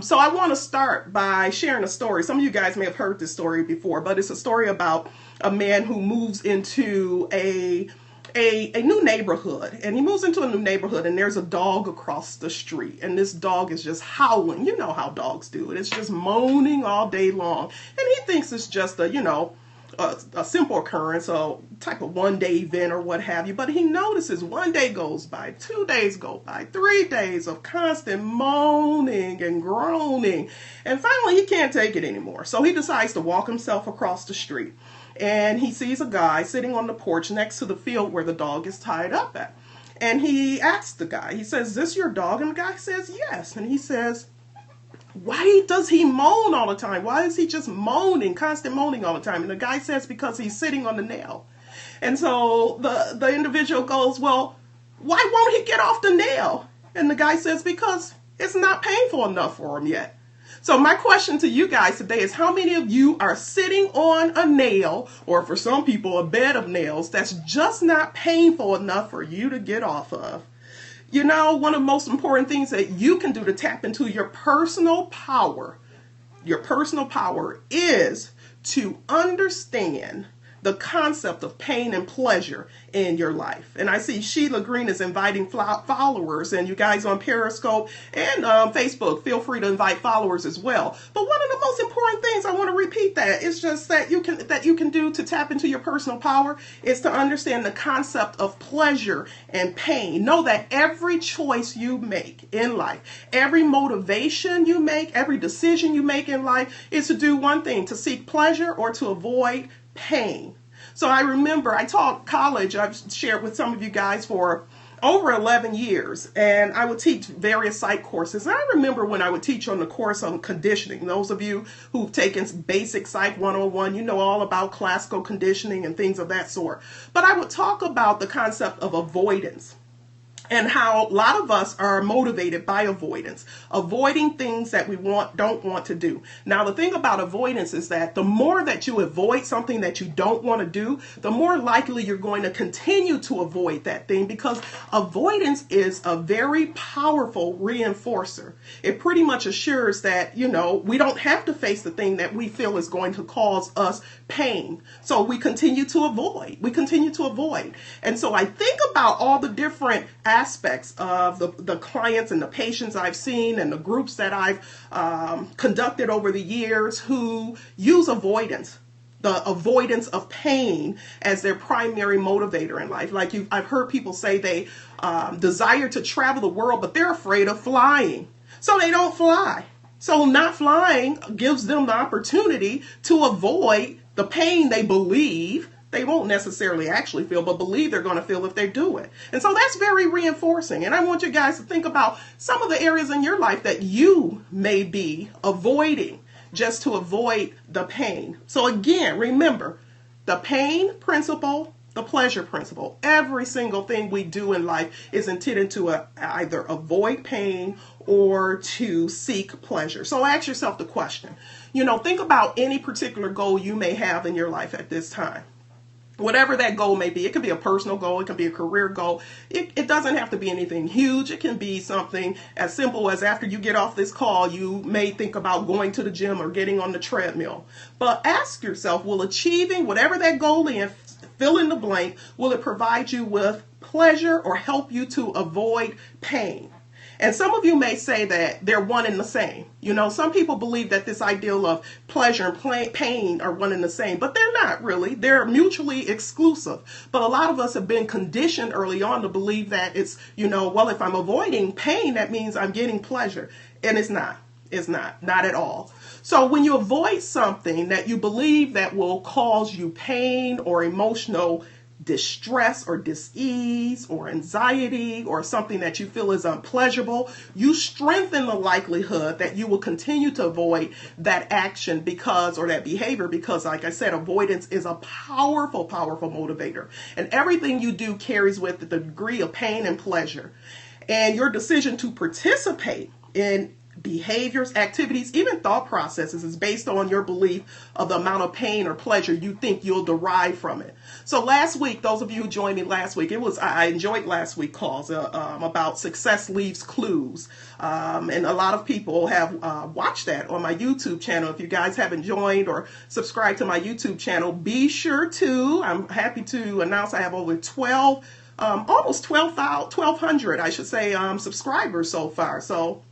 So I want to start by sharing a story. Some of you guys may have heard this story before, but it's a story about a man who moves into a new neighborhood, and he moves into a new neighborhood, and there's a dog across the street, and this dog is just howling. You know how dogs do it. It's just moaning all day long, and he thinks it's just a simple occurrence, a type of one-day event or what have you. But he notices 1 day goes by, 2 days go by, 3 days of constant moaning and groaning. And finally, he can't take it anymore. So he decides to walk himself across the street. And he sees a guy sitting on the porch next to the field where the dog is tied up at. And he asks the guy, he says, "Is this your dog?" And the guy says, "Yes." And he says, "Why does he moan all the time? Why is he just moaning, constant moaning all the time?" And the guy says, "Because he's sitting on the nail." And so the individual goes, "Well, why won't he get off the nail?" And the guy says, "Because it's not painful enough for him yet." So my question to you guys today is, how many of you are sitting on a nail, or for some people, a bed of nails that's just not painful enough for you to get off of? You know, one of the most important things that you can do to tap into your personal power is to understand the concept of pain and pleasure in your life. And I see Sheila Green is inviting followers, and you guys on Periscope and Facebook, feel free to invite followers as well. But one of the most important things, I want to repeat that, is just that you can do to tap into your personal power is to understand the concept of pleasure and pain. Know that every choice you make in life, every motivation you make, every decision you make in life is to do one thing: to seek pleasure or to avoid pain. So I remember I taught college. I've shared with some of you guys for over 11 years, and I would teach various psych courses. And I remember when I would teach on the course on conditioning. Those of you who've taken basic psych 101, you know all about classical conditioning and things of that sort. But I would talk about the concept of avoidance, and how a lot of us are motivated by avoidance, avoiding things that we don't want to do. Now, the thing about avoidance is that the more that you avoid something that you don't want to do, the more likely you're going to continue to avoid that thing, because avoidance is a very powerful reinforcer. It pretty much assures that, we don't have to face the thing that we feel is going to cause us pain. So we continue to avoid. And so I think about all the different aspects of the clients and the patients I've seen and the groups that I've conducted over the years who use avoidance, the avoidance of pain, as their primary motivator in life. Like I've heard people say they desire to travel the world, but they're afraid of flying, so they don't fly. So not flying gives them the opportunity to avoid the pain they believe they won't necessarily actually feel, but believe they're going to feel if they do it. And so that's very reinforcing. And I want you guys to think about some of the areas in your life that you may be avoiding just to avoid the pain. So again, remember the pain principle, the pleasure principle. Every single thing we do in life is intended to either avoid pain or to seek pleasure. So ask yourself the question, think about any particular goal you may have in your life at this time. Whatever that goal may be, it could be a personal goal, it can be a career goal. It doesn't have to be anything huge. It can be something as simple as, after you get off this call, you may think about going to the gym or getting on the treadmill. But ask yourself, will achieving whatever that goal is, fill in the blank, will it provide you with pleasure or help you to avoid pain? And some of you may say that they're one and the same. Some people believe that this ideal of pleasure and pain are one and the same, but they're not really. They're mutually exclusive. But a lot of us have been conditioned early on to believe that it's, well, if I'm avoiding pain, that means I'm getting pleasure. And it's not. It's not at all. So when you avoid something that you believe that will cause you pain or emotional distress or dis-ease or anxiety, or something that you feel is unpleasurable, you strengthen the likelihood that you will continue to avoid that action or that behavior, because, like I said, avoidance is a powerful, powerful motivator. And everything you do carries with it the degree of pain and pleasure. And your decision to participate in behaviors, activities, even thought processes is based on your belief of the amount of pain or pleasure you think you'll derive from it. So last week, those of you who joined me last week, I enjoyed last week's calls about success leaves clues. And a lot of people have watched that on my YouTube channel. If you guys haven't joined or subscribed to my YouTube channel, be sure to. I'm happy to announce I have over 1,200, I should say, subscribers so far. So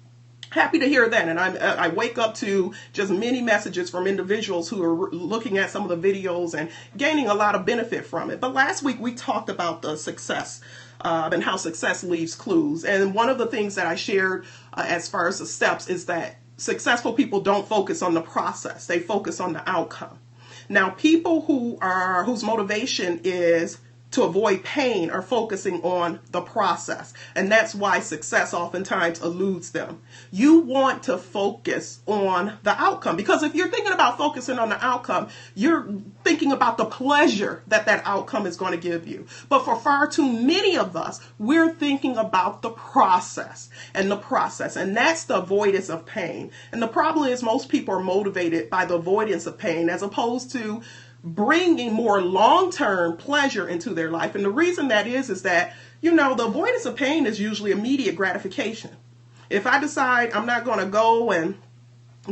happy to hear that. And I wake up to just many messages from individuals who are looking at some of the videos and gaining a lot of benefit from it. But last week we talked about the success and how success leaves clues. And one of the things that I shared as far as the steps is that successful people don't focus on the process. They focus on the outcome. Now, people whose motivation is to avoid pain are focusing on the process. And that's why success oftentimes eludes them. You want to focus on the outcome, because if you're thinking about focusing on the outcome, you're thinking about the pleasure that that outcome is going to give you. But for far too many of us, we're thinking about the process. And that's the avoidance of pain. And the problem is most people are motivated by the avoidance of pain as opposed to bringing more long-term pleasure into their life. And the reason that is that, the avoidance of pain is usually immediate gratification. If I decide I'm not going to go and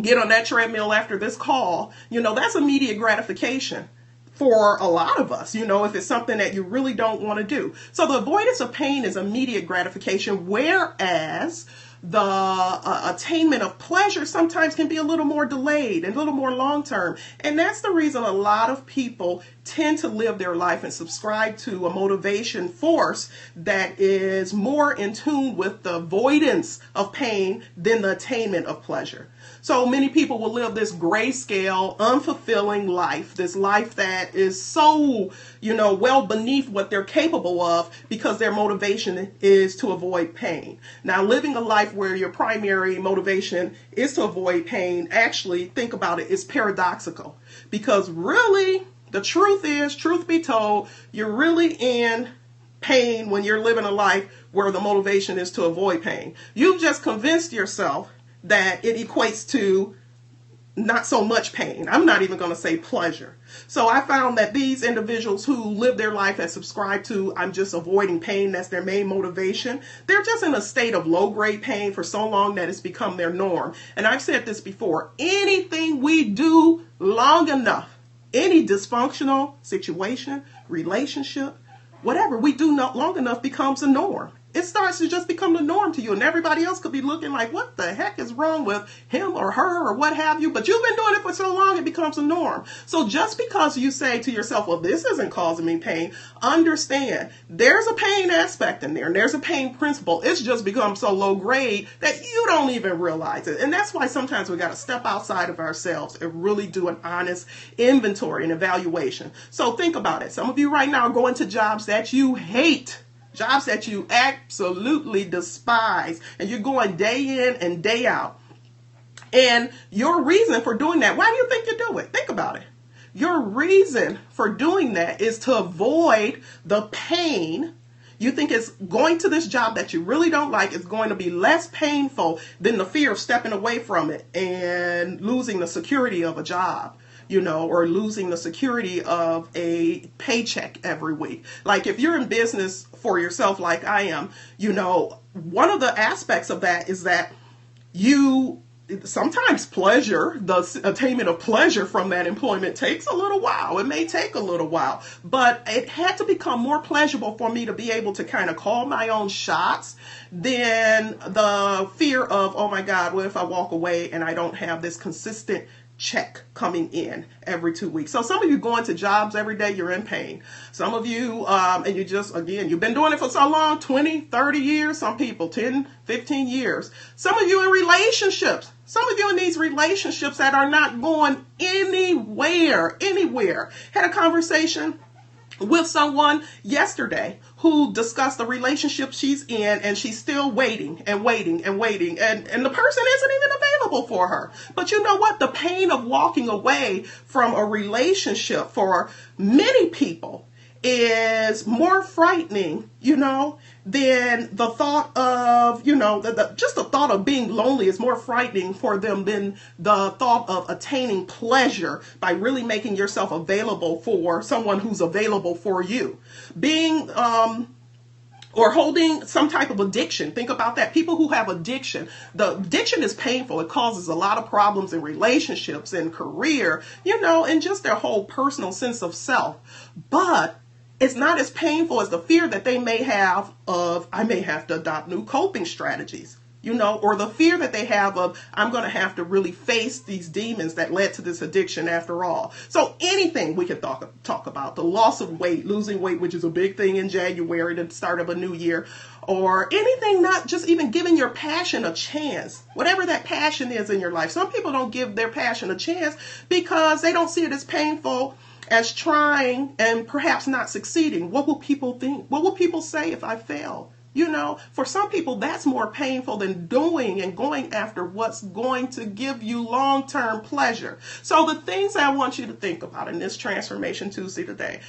get on that treadmill after this call, that's immediate gratification for a lot of us, if it's something that you really don't want to do. So the avoidance of pain is immediate gratification, whereas the attainment of pleasure sometimes can be a little more delayed and a little more long-term. And that's the reason a lot of people tend to live their life and subscribe to a motivation force that is more in tune with the avoidance of pain than the attainment of pleasure. So many people will live this grayscale, unfulfilling life, this life that is so, well beneath what they're capable of because their motivation is to avoid pain. Now, living a life where your primary motivation is to avoid pain, actually, think about it, is paradoxical. Because really, the truth is, truth be told, you're really in pain when you're living a life where the motivation is to avoid pain. You've just convinced yourself that it equates to not so much pain. I'm not even going to say pleasure. So I found that these individuals who live their life and subscribe to, I'm just avoiding pain, that's their main motivation, they're just in a state of low-grade pain for so long that it's become their norm. And I've said this before, anything we do long enough, any dysfunctional situation, relationship, whatever we do not long enough becomes a norm. It starts to just become the norm to you, and everybody else could be looking like, what the heck is wrong with him or her or what have you? But you've been doing it for so long, it becomes a norm. So just because you say to yourself, well, this isn't causing me pain, understand there's a pain aspect in there, and there's a pain principle. It's just become so low grade that you don't even realize it. And that's why sometimes we got to step outside of ourselves and really do an honest inventory and evaluation. So think about it. Some of you right now are going to jobs that you hate. Jobs that you absolutely despise, and you're going day in and day out. And your reason for doing that, why do you think you do it? Think about it. Your reason for doing that is to avoid the pain. You think it's going to this job that you really don't like is going to be less painful than the fear of stepping away from it and losing the security of a job. Or losing the security of a paycheck every week. Like if you're in business for yourself like I am, one of the aspects of that is that sometimes pleasure, the attainment of pleasure from that employment takes a little while. It may take a little while, but it had to become more pleasurable for me to be able to kind of call my own shots than the fear of, oh my God, what if I walk away and I don't have this consistent check coming in every 2 weeks. So some of you going to jobs every day, you're in pain. Some of you, and you just, again, you've been doing it for so long, 20, 30 years, some people 10, 15 years. Some of you in relationships, some of you in these relationships that are not going anywhere. Had a conversation with someone yesterday who discussed the relationship she's in, and she's still waiting and waiting and waiting, and the person isn't even available for her. But you know what? The pain of walking away from a relationship for many people is more frightening, than the thought of, just the thought of being lonely is more frightening for them than the thought of attaining pleasure by really making yourself available for someone who's available for you. Being, or holding some type of addiction. Think about that. People who have addiction, the addiction is painful. It causes a lot of problems in relationships and career, and just their whole personal sense of self. But it's not as painful as the fear that they may have of, I may have to adopt new coping strategies. Or the fear that they have of, I'm going to have to really face these demons that led to this addiction after all. So anything we can talk about, the loss of weight, losing weight, which is a big thing in January, the start of a new year, or anything, not just even giving your passion a chance, whatever that passion is in your life. Some people don't give their passion a chance because they don't see it as painful as trying and perhaps not succeeding. What will people think? What will people say if I fail? For some people, that's more painful than doing and going after what's going to give you long-term pleasure. So the things I want you to think about in this Transformation Tuesday today.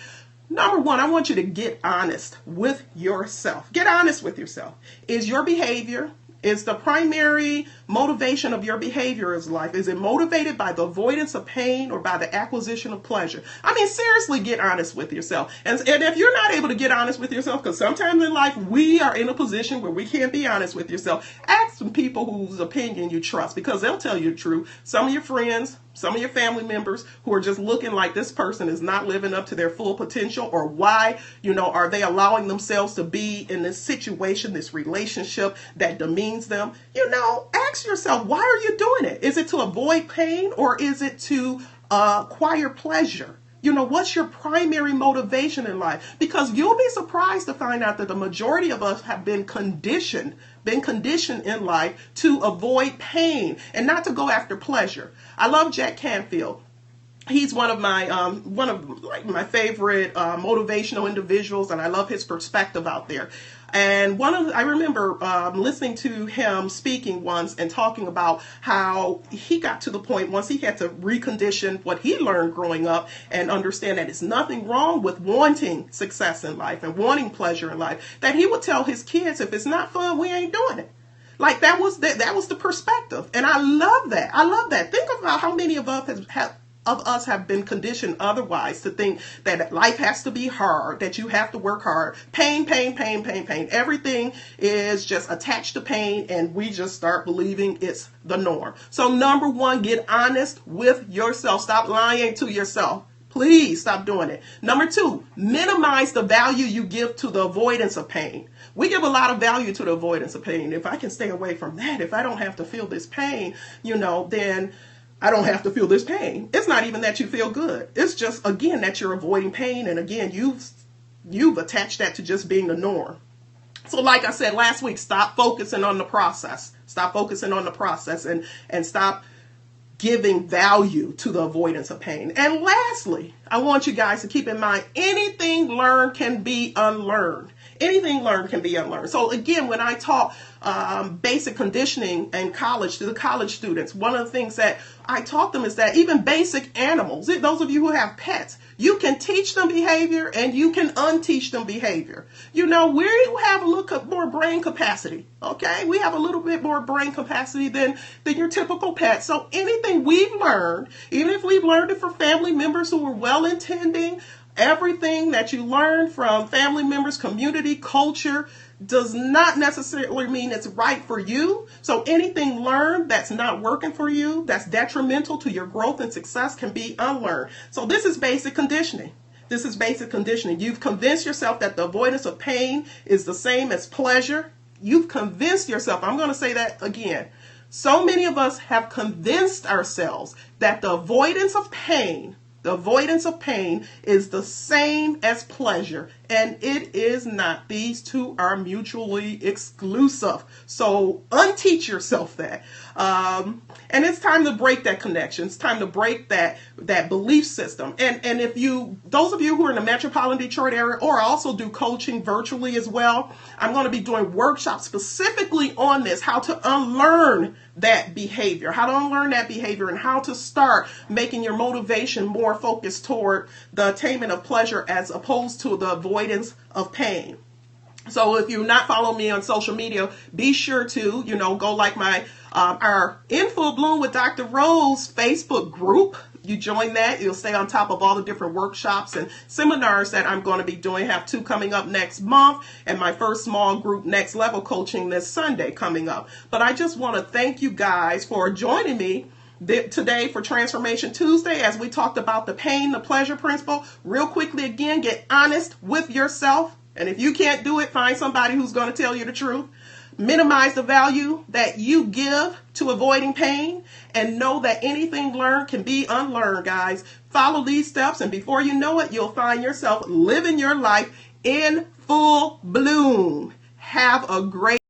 Number one, I want you to get honest with yourself. Get honest with yourself. Is your behavior, is the primary motivation of your behavior in life, is it motivated by the avoidance of pain or by the acquisition of pleasure? I mean, seriously, get honest with yourself. And if you're not able to get honest with yourself, because sometimes in life we are in a position where we can't be honest with yourself, ask some people whose opinion you trust, because they'll tell you the truth. Some of your friends, some of your family members who are just looking like this person is not living up to their full potential, or why, are they allowing themselves to be in this situation, this relationship that demeans them? Ask yourself, why are you doing it? Is it to avoid pain, or is it to acquire pleasure? What's your primary motivation in life? Because you'll be surprised to find out that the majority of us have been conditioned in life to avoid pain and not to go after pleasure. I love Jack Canfield. He's one of my favorite motivational individuals, and I love his perspective out there. And I remember listening to him speaking once and talking about how he got to the point once he had to recondition what he learned growing up and understand that it's nothing wrong with wanting success in life and wanting pleasure in life, that he would tell his kids, if it's not fun, we ain't doing it. Like that was the perspective. And I love that. I love that. Think about how many of us have been conditioned otherwise to think that life has to be hard, that you have to work hard. Pain, pain, pain, pain, pain. Everything is just attached to pain, and we just start believing it's the norm. So number one, get honest with yourself. Stop lying to yourself. Please stop doing it. Number two, minimize the value you give to the avoidance of pain. We give a lot of value to the avoidance of pain. If I can stay away from that, if I don't have to feel this pain, then I don't have to feel this pain. It's not even that you feel good. It's just, again, that you're avoiding pain. And again, you've attached that to just being the norm. So like I said last week, stop focusing on the process. Stop focusing on the process and stop giving value to the avoidance of pain. And lastly, I want you guys to keep in mind, anything learned can be unlearned. Anything learned can be unlearned. So again, when I taught basic conditioning in college to the college students, one of the things that I taught them is that even basic animals, those of you who have pets, you can teach them behavior and you can unteach them behavior. We have a little more brain capacity. Okay, we have a little bit more brain capacity than your typical pet. So anything we've learned, even if we've learned it from family members who were well-intending, everything that you learn from family members, community, culture, does not necessarily mean it's right for you. So anything learned that's not working for you, that's detrimental to your growth and success, can be unlearned. So this is basic conditioning. This is basic conditioning. You've convinced yourself that the avoidance of pain is the same as pleasure. You've convinced yourself. I'm going to say that again. So many of us have convinced ourselves that the avoidance of pain is the same as pleasure, and it is not. These two are mutually exclusive. So unteach yourself that. And it's time to break that connection. It's time to break that belief system. And if those of you who are in the metropolitan Detroit area, or I also do coaching virtually as well, I'm going to be doing workshops specifically on this, how to unlearn that behavior, and how to start making your motivation more focused toward the attainment of pleasure as opposed to the avoidance of pain. So if you're not following me on social media, be sure to, go like my our In Full Bloom with Dr. Rose Facebook group. You join that, you'll stay on top of all the different workshops and seminars that I'm going to be doing. I have 2 coming up next month, and my first small group Next Level Coaching this Sunday coming up. But I just want to thank you guys for joining me today for Transformation Tuesday, as we talked about the pain, the pleasure principle. Real quickly again, get honest with yourself. And if you can't do it, find somebody who's going to tell you the truth. Minimize the value that you give to avoiding pain, and know that anything learned can be unlearned, guys. Follow these steps, and before you know it, you'll find yourself living your life in full bloom. Have a great